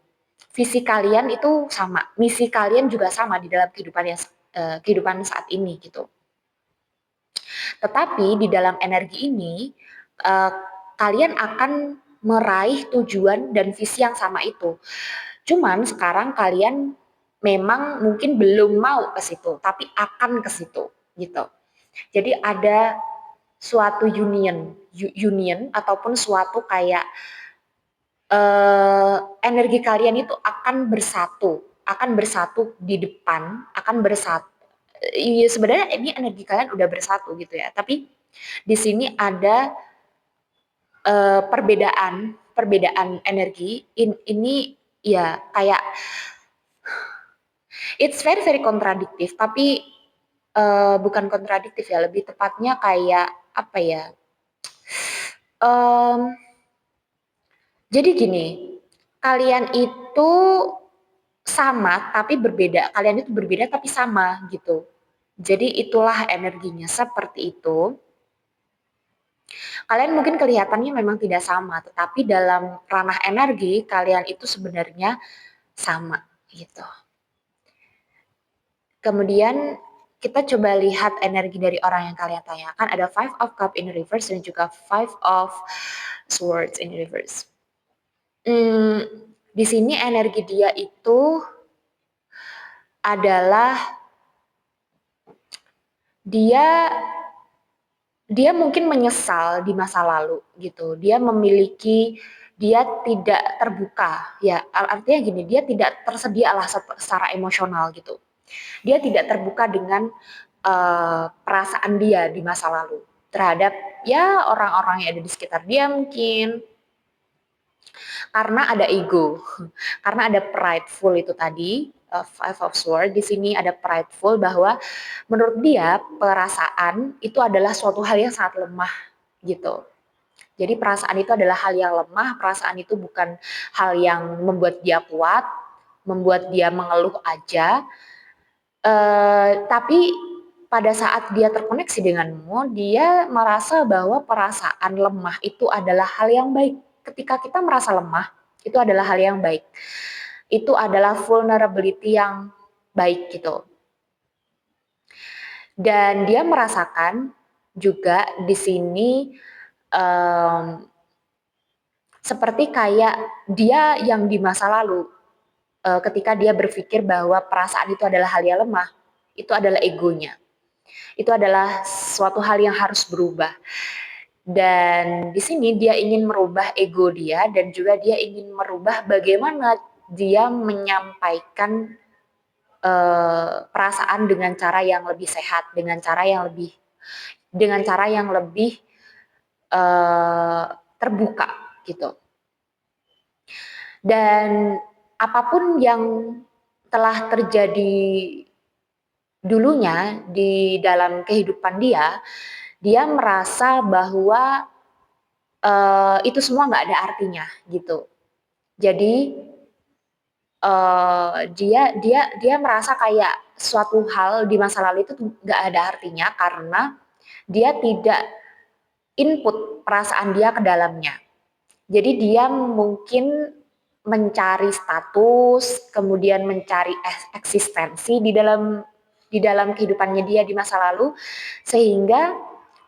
Visi kalian itu sama, misi kalian juga sama di dalam kehidupan saat ini gitu. Tetapi di dalam energi ini kalian akan meraih tujuan dan visi yang sama itu. Cuman sekarang kalian memang mungkin belum mau ke situ, tapi akan ke situ gitu. Jadi ada suatu union ataupun suatu kayak energi kalian itu akan bersatu di depan, akan bersatu. Iya, sebenarnya ini energi kalian udah bersatu gitu ya, tapi di sini ada perbedaan energi. Ini ya kayak it's very very kontradiktif, tapi bukan kontradiktif ya, lebih tepatnya kayak apa ya? Jadi gini, kalian itu sama tapi berbeda, kalian itu berbeda tapi sama gitu. Jadi itulah energinya seperti itu. Kalian mungkin kelihatannya memang tidak sama, tetapi dalam ranah energi kalian itu sebenarnya sama gitu. Kemudian kita coba lihat energi dari orang yang kalian tanyakan. Ada Five of Cup in reverse dan juga Five of Swords in reverse. Di sini energi dia itu adalah dia mungkin menyesal di masa lalu gitu. Dia tidak terbuka ya, artinya gini, dia tidak tersedia lah secara emosional gitu. Dia tidak terbuka dengan perasaan dia di masa lalu terhadap ya orang-orang yang ada di sekitar dia, mungkin karena ada ego, karena ada prideful itu tadi. Five of Swords di sini ada prideful, bahwa menurut dia perasaan itu adalah suatu hal yang sangat lemah gitu. Jadi perasaan itu adalah hal yang lemah, perasaan itu bukan hal yang membuat dia kuat, membuat dia mengeluh aja. Tapi pada saat dia terkoneksi denganmu, dia merasa bahwa perasaan lemah itu adalah hal yang baik. Ketika kita merasa lemah, itu adalah hal yang baik. Itu adalah vulnerability yang baik gitu. Dan dia merasakan juga di sini seperti kayak dia yang di masa lalu, ketika dia berpikir bahwa perasaan itu adalah hal yang lemah, itu adalah egonya. Itu adalah suatu hal yang harus berubah. Dan di sini dia ingin merubah ego dia, dan juga dia ingin merubah bagaimana dia menyampaikan perasaan dengan cara yang lebih sehat, dengan cara yang lebih terbuka gitu. Dan apapun yang telah terjadi dulunya di dalam kehidupan dia merasa bahwa itu semua nggak ada artinya gitu. Jadi dia merasa kayak suatu hal di masa lalu itu nggak ada artinya karena dia tidak input perasaan dia ke dalamnya. Jadi dia mungkin mencari status, kemudian mencari eksistensi di dalam di dalam kehidupannya dia di masa lalu, sehingga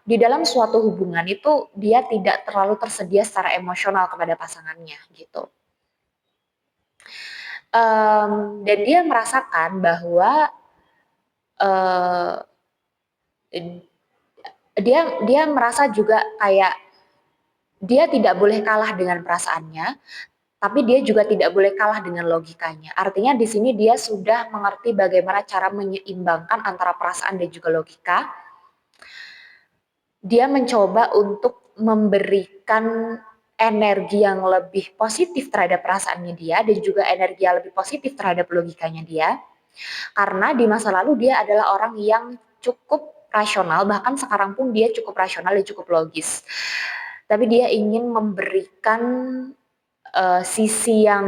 di dalam suatu hubungan itu dia tidak terlalu tersedia secara emosional kepada pasangannya gitu. Dan dia merasakan bahwa uh, dia merasa juga kayak dia tidak boleh kalah dengan perasaannya, tapi dia juga tidak boleh kalah dengan logikanya. Artinya di sini dia sudah mengerti bagaimana cara menyeimbangkan antara perasaan dan juga logika. Dia mencoba untuk memberikan energi yang lebih positif terhadap perasaannya dia dan juga energi yang lebih positif terhadap logikanya dia. Karena di masa lalu dia adalah orang yang cukup rasional, bahkan sekarang pun dia cukup rasional dan cukup logis. Tapi dia ingin memberikan sisi yang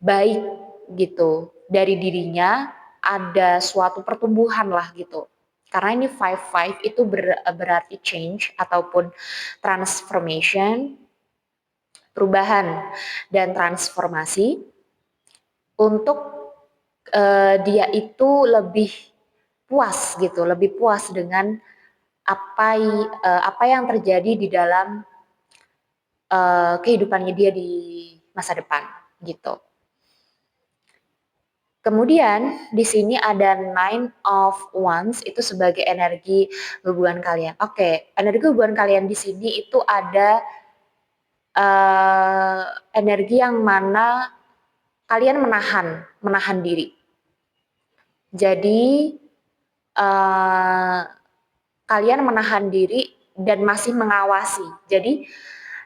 baik gitu dari dirinya, ada suatu pertumbuhan lah gitu. Karena ini 5-5 itu berarti change ataupun transformation, perubahan dan transformasi untuk dia itu lebih puas gitu, lebih puas dengan apa yang terjadi di dalam kehidupannya dia di masa depan gitu. Kemudian di sini ada Nine of Wands itu sebagai energi hubungan kalian. Oke, energi hubungan kalian di sini itu ada energi yang mana kalian menahan diri. Jadi kalian menahan diri dan masih mengawasi. Jadi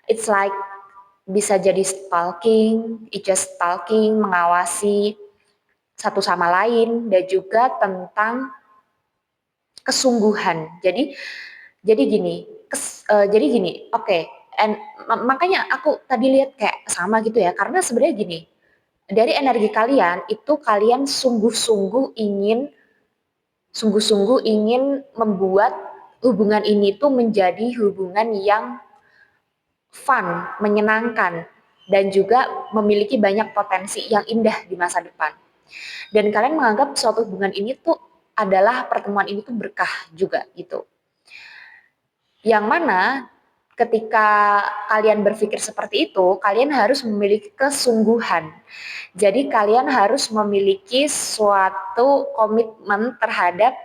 it's like bisa jadi stalking, just stalking, mengawasi satu sama lain dan juga tentang kesungguhan. Jadi gini, oke. Makanya aku tadi lihat kayak sama gitu ya, karena sebenarnya gini, dari energi kalian itu kalian sungguh-sungguh ingin membuat hubungan ini tuh menjadi hubungan yang fun, menyenangkan, dan juga memiliki banyak potensi yang indah di masa depan. Dan kalian menganggap suatu hubungan ini tuh adalah pertemuan ini tuh berkah juga gitu. Yang mana ketika kalian berpikir seperti itu, kalian harus memiliki kesungguhan. Jadi kalian harus memiliki suatu komitmen terhadap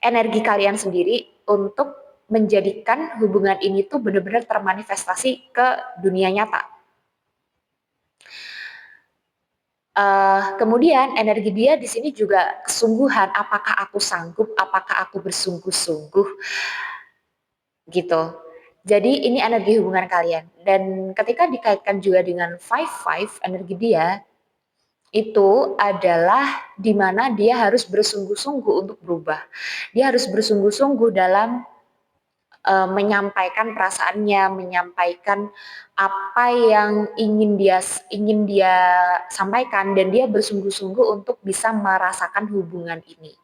energi kalian sendiri untuk menjadikan hubungan ini tuh benar-benar termanifestasi ke dunia nyata. Kemudian energi dia di sini juga kesungguhan, apakah aku sanggup, apakah aku bersungguh-sungguh gitu. Jadi ini energi hubungan kalian. Dan ketika dikaitkan juga dengan 5-5 energi dia, itu adalah di mana dia harus bersungguh-sungguh untuk berubah. Dia harus bersungguh-sungguh dalam menyampaikan perasaannya, menyampaikan apa yang ingin dia sampaikan, dan dia bersungguh-sungguh untuk bisa merasakan hubungan ini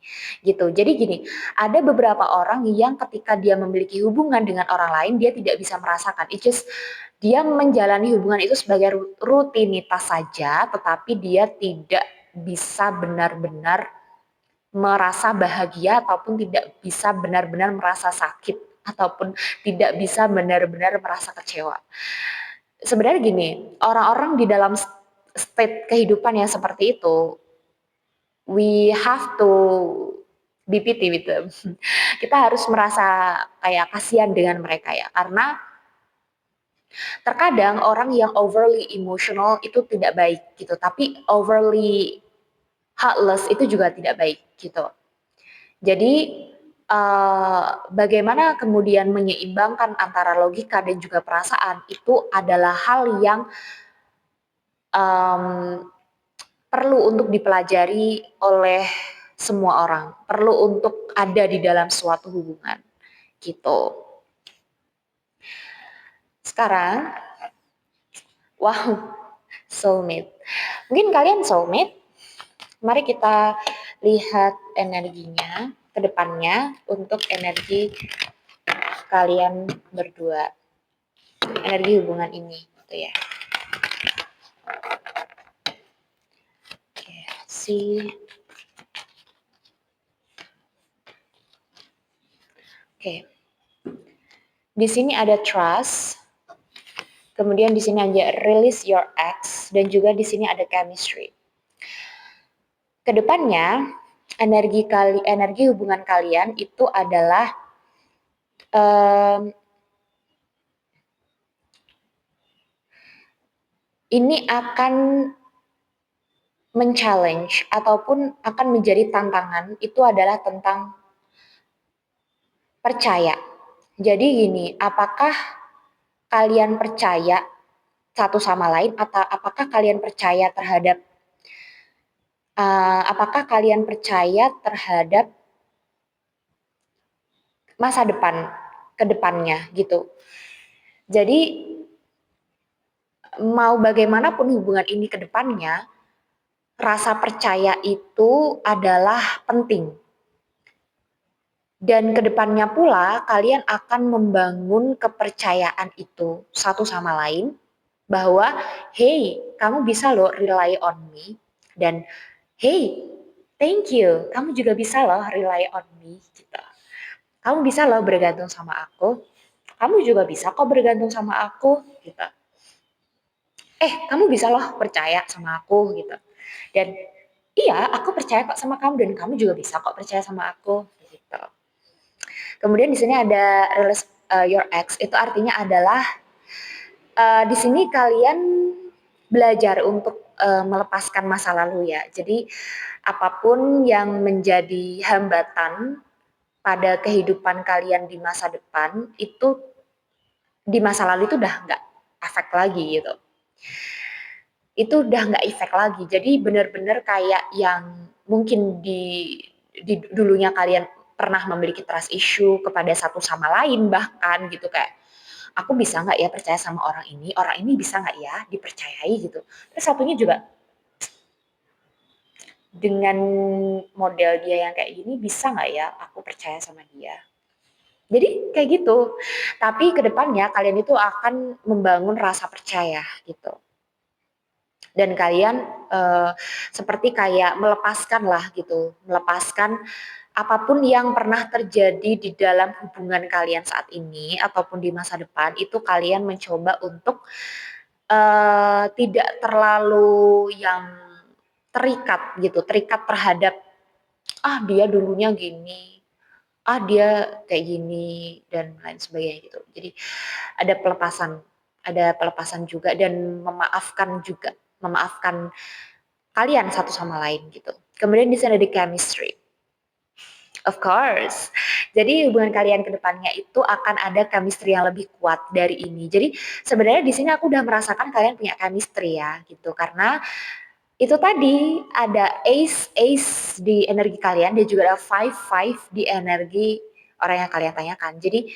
gitu. Jadi gini, ada beberapa orang yang ketika dia memiliki hubungan dengan orang lain dia tidak bisa merasakan, it's just dia menjalani hubungan itu sebagai rutinitas saja, tetapi dia tidak bisa benar-benar merasa bahagia ataupun tidak bisa benar-benar merasa sakit ataupun tidak bisa benar-benar merasa kecewa. Sebenarnya gini, orang-orang di dalam state kehidupan yang seperti itu, we have to be pity with them. Kita harus merasa kayak kasihan dengan mereka ya, karena terkadang orang yang overly emotional itu tidak baik gitu, tapi overly heartless itu juga tidak baik gitu. Jadi bagaimana kemudian menyeimbangkan antara logika dan juga perasaan itu adalah hal yang perlu untuk dipelajari oleh semua orang, perlu untuk ada di dalam suatu hubungan gitu. Sekarang, wow, soulmate. Mungkin kalian soulmate. Mari kita lihat energinya ke depannya untuk energi kalian berdua, energi hubungan ini gitu ya. Oke, Oke. Di sini ada trust, kemudian di sini ada release your ex, dan juga di sini ada chemistry. Kedepannya, energi hubungan kalian itu adalah ini akan men-challenge ataupun akan menjadi tantangan, itu adalah tentang percaya. Jadi gini, apakah kalian percaya satu sama lain atau apakah kalian percaya terhadap masa depan ke depannya gitu. Jadi mau bagaimanapun hubungan ini ke depannya, rasa percaya itu adalah penting. Dan kedepannya pula kalian akan membangun kepercayaan itu satu sama lain bahwa hey, kamu bisa loh rely on me, dan hey, thank you, kamu juga bisa loh rely on me gitu. Kamu bisa loh bergantung sama aku, kamu juga bisa kok bergantung sama aku gitu. Kamu bisa loh percaya sama aku gitu. Dan iya, aku percaya kok sama kamu, dan kamu juga bisa kok percaya sama aku gitu. Kemudian di sini ada release your ex, itu artinya adalah di sini kalian belajar untuk melepaskan masa lalu ya. Jadi apapun yang menjadi hambatan pada kehidupan kalian di masa depan, itu di masa lalu itu udah nggak efek lagi gitu. Itu udah nggak efek lagi. Jadi benar-benar kayak yang mungkin di dulunya kalian pernah memiliki trust issue kepada satu sama lain, bahkan gitu kayak aku bisa nggak ya percaya sama orang ini bisa nggak ya dipercayai gitu. Terus satunya juga dengan model dia yang kayak gini bisa nggak ya aku percaya sama dia. Jadi kayak gitu. Tapi kedepannya kalian itu akan membangun rasa percaya gitu. Dan kalian seperti kayak melepaskan lah gitu, melepaskan apapun yang pernah terjadi di dalam hubungan kalian saat ini ataupun di masa depan, itu kalian mencoba untuk tidak terlalu yang terikat terhadap dia dulunya gini, dia kayak gini dan lain sebagainya gitu. Jadi ada pelepasan juga, dan memaafkan kalian satu sama lain gitu. Kemudian di sana ada chemistry. Of course. Jadi hubungan kalian ke depannya itu akan ada chemistry yang lebih kuat dari ini. Jadi sebenarnya di sini aku udah merasakan kalian punya chemistry ya gitu. Karena itu tadi ada ace di energi kalian dan juga ada five di energi orang yang kalian tanyakan. Jadi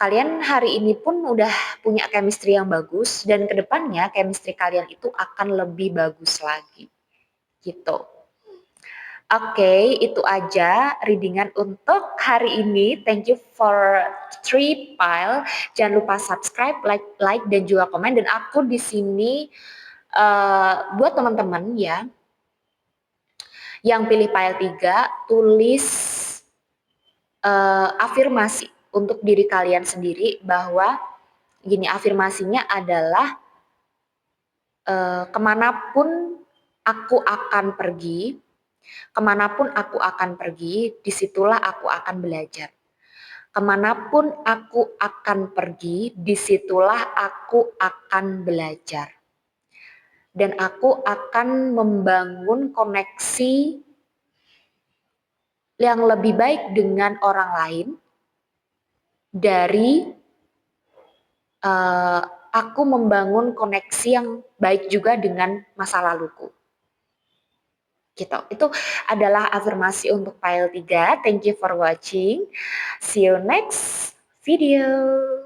kalian hari ini pun udah punya chemistry yang bagus, dan kedepannya chemistry kalian itu akan lebih bagus lagi gitu. Oke, itu aja readingan untuk hari ini. Thank you for 3 pile. Jangan lupa subscribe, like dan juga komen. Dan aku di sini buat teman-teman ya yang pilih pile 3, tulis afirmasi untuk diri kalian sendiri bahwa gini, afirmasinya adalah kemanapun aku akan pergi, disitulah aku akan belajar. Kemanapun aku akan pergi, disitulah aku akan belajar. Dan aku akan membangun koneksi yang lebih baik dengan orang lain dari aku membangun koneksi yang baik juga dengan masa laluku. Gitu. Itu adalah afirmasi untuk pile 3. Thank you for watching. See you next video.